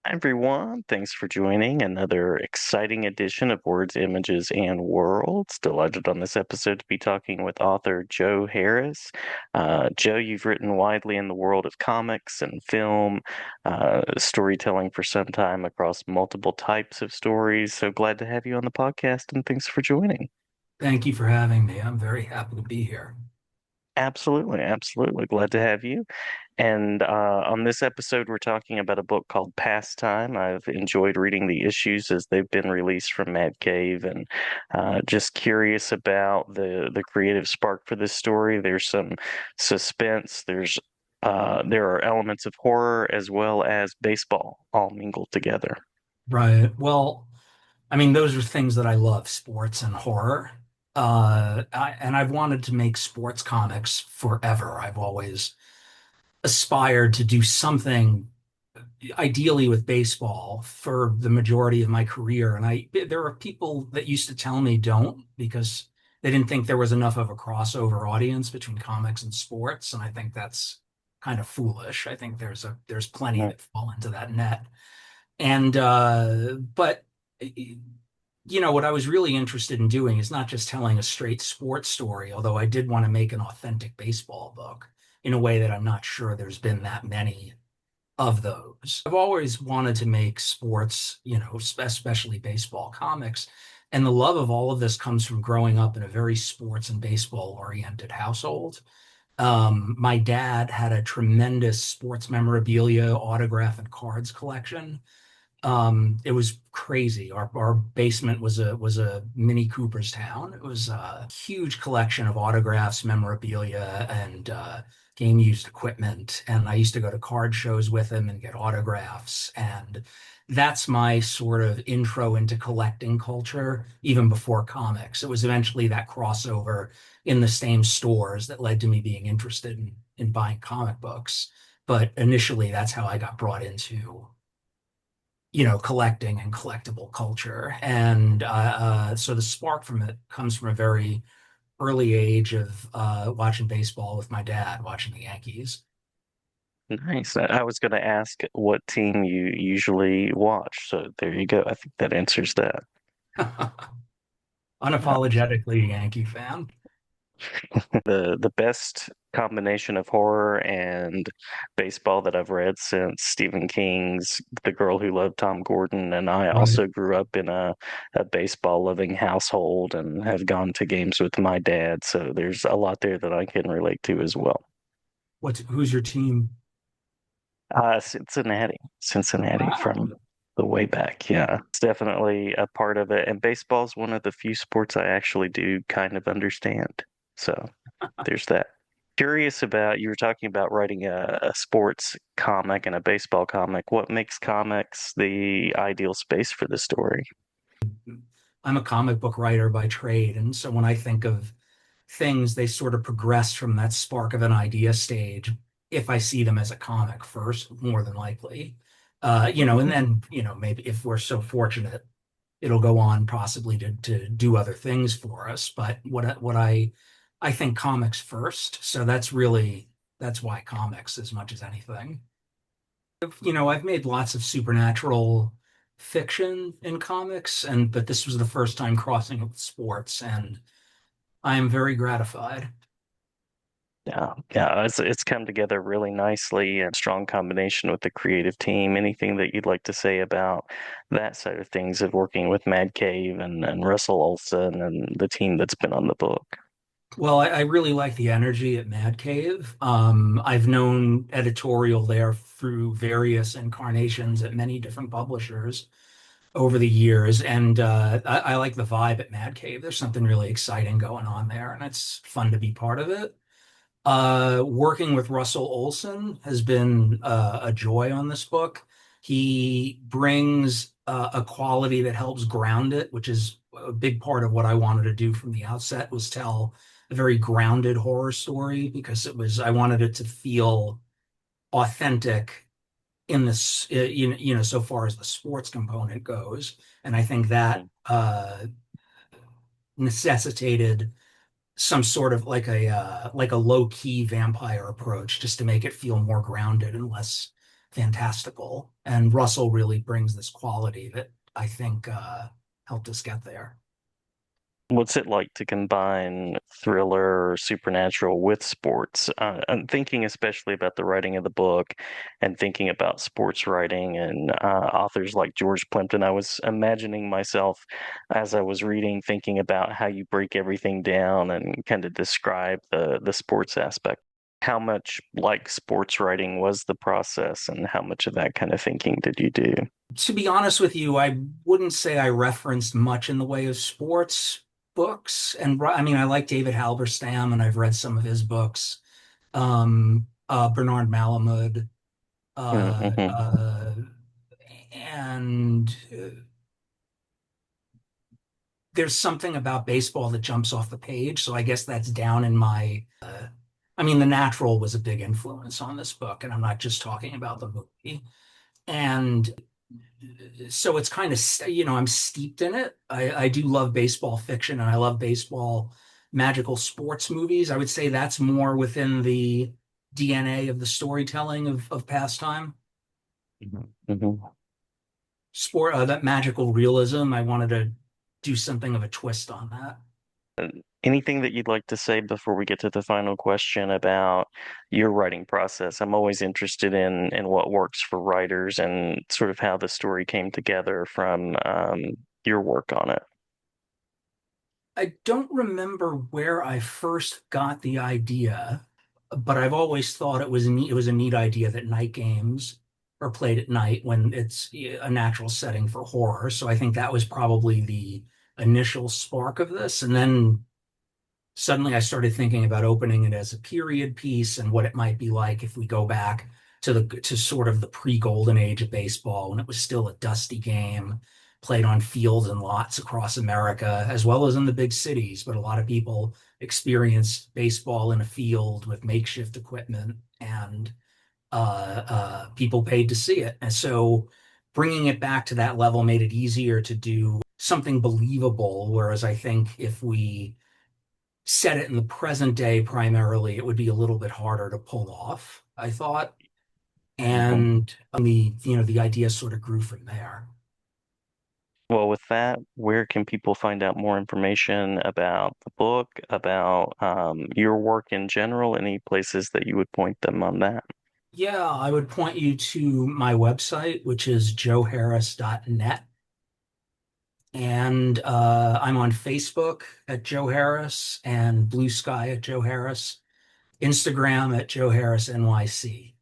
Hi, everyone. Thanks for joining another exciting edition of Words, Images, and Worlds. Delighted on this episode to be talking with author Joe Harris. Joe, you've written widely in the world of comics and film, storytelling for some time across multiple types of stories. So glad to have you on the podcast, and thanks for joining. Thank you for having me. I'm very happy to be here. Absolutely, absolutely. Glad to have you. And on this episode, we're talking about a book called Pastime. I've enjoyed reading the issues as they've been released from Mad Cave, and just curious about the creative spark for this story. There's some suspense. There are elements of horror as well as baseball all mingled together. Right. Well, I mean, those are things that I love, sports and horror. And I've wanted to make sports comics forever. I've always aspired to do something, ideally with baseball, for the majority of my career. And there are people that used to tell me don't because they didn't think there was enough of a crossover audience between comics and sports. And I think that's kind of foolish. I think there's plenty Mm. that fall into that net. And but what I was really interested in doing is not just telling a straight sports story, although I did want to make an authentic baseball book in a way that I'm not sure there's been that many of those. I've always wanted to make sports, especially baseball comics. And the love of all of this comes from growing up in a very sports and baseball oriented household. My dad had a tremendous sports memorabilia, autograph, and cards collection. It was crazy. Our basement was a mini Cooperstown. It was a huge collection of autographs, memorabilia, and game used equipment. And I used to go to card shows with him and get autographs. And that's my sort of intro into collecting culture, even before comics. It was eventually that crossover in the same stores that led to me being interested in buying comic books. But initially, that's how I got brought into collecting and collectible culture. And so the spark from it comes from a very early age of watching baseball with my dad, watching the Yankees. Nice. I was going to ask what team you usually watch, so there you go. I think that answers that. Yeah. Unapologetically a Yankee fan. The best combination of horror and baseball that I've read since Stephen King's The Girl Who Loved Tom Gordon, and I Right. also grew up in a baseball loving household and have gone to games with my dad, so there's a lot there that I can relate to as well. Who's your team? Cincinnati Wow. from the way back. Yeah, it's definitely a part of it. And baseball's one of the few sports I actually do kind of understand. So there's that. Curious about, you were talking about writing a sports comic and a baseball comic. What makes comics the ideal space for the story? I'm a comic book writer by trade, and so when I think of things, they sort of progress from that spark of an idea stage if I see them as a comic first, more than likely. And then, maybe if we're so fortunate, it'll go on possibly to do other things for us. But what I think comics first. So that's why comics as much as anything. I've made lots of supernatural fiction in comics, but this was the first time crossing with sports, and I am very gratified. Yeah, yeah, it's come together really nicely and strong combination with the creative team. Anything that you'd like to say about that side of things of working with Mad Cave and Russell Olson and the team that's been on the book? Well, I really like the energy at Mad Cave. I've known editorial there through various incarnations at many different publishers over the years, and I like the vibe at Mad Cave. There's something really exciting going on there, and it's fun to be part of it. Working with Russell Olson has been a joy on this book. He brings a quality that helps ground it, which is a big part of what I wanted to do from the outset was tell a very grounded horror story because I wanted it to feel authentic in this, so far as the sports component goes. And I think that necessitated some sort of like a low key vampire approach just to make it feel more grounded and less fantastical. And Russell really brings this quality that I think helped us get there. What's it like to combine thriller or supernatural with sports? I'm thinking especially about the writing of the book and thinking about sports writing and authors like George Plimpton. I was imagining myself as I was reading, thinking about how you break everything down and kind of describe the sports aspect. How much like sports writing was the process, and how much of that kind of thinking did you do? To be honest with you, I wouldn't say I referenced much in the way of sports books. And I mean, I like David Halberstam, and I've read some of his books. Bernard Malamud, uh, Mm-hmm. uh, and there's something about baseball that jumps off the page. So I guess that's down in my. I mean, The Natural was a big influence on this book, and I'm not just talking about the movie. And so it's kind of, I'm steeped in it. I do love baseball fiction, and I love baseball magical sports movies. I would say that's more within the DNA of the storytelling of pastime. Hmm. That magical realism. I wanted to do something of a twist on that. Anything that you'd like to say before we get to the final question about your writing process? I'm always interested in what works for writers and sort of how the story came together from your work on it. I don't remember where I first got the idea, but I've always thought it was a neat idea that night games are played at night when it's a natural setting for horror. So I think that was probably the initial spark of this. And then suddenly I started thinking about opening it as a period piece and what it might be like if we go back to sort of the pre-golden age of baseball when it was still a dusty game played on fields and lots across America as well as in the big cities, but a lot of people experienced baseball in a field with makeshift equipment and people paid to see it. And so bringing it back to that level made it easier to do something believable, whereas I think if we set it in the present day primarily, it would be a little bit harder to pull off, I thought. Mhm. And the idea sort of grew from there. Well, with that, where can people find out more information about the book, about your work in general? Any places that you would point them on that? Yeah, I would point you to my website, which is joeharris.net. And I'm on Facebook at Joe Harris and Blue Sky at Joe Harris, Instagram at Joe Harris NYC.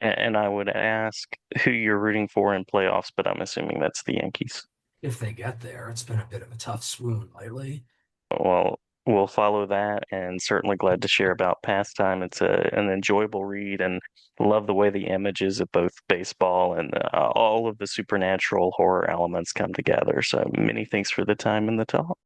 And I would ask who you're rooting for in playoffs, but I'm assuming that's the Yankees. If they get there, it's been a bit of a tough swoon lately. Well, we'll follow that, and certainly glad to share about Pastime. It's an enjoyable read, and love the way the images of both baseball and all of the supernatural horror elements come together. So many thanks for the time and the talk.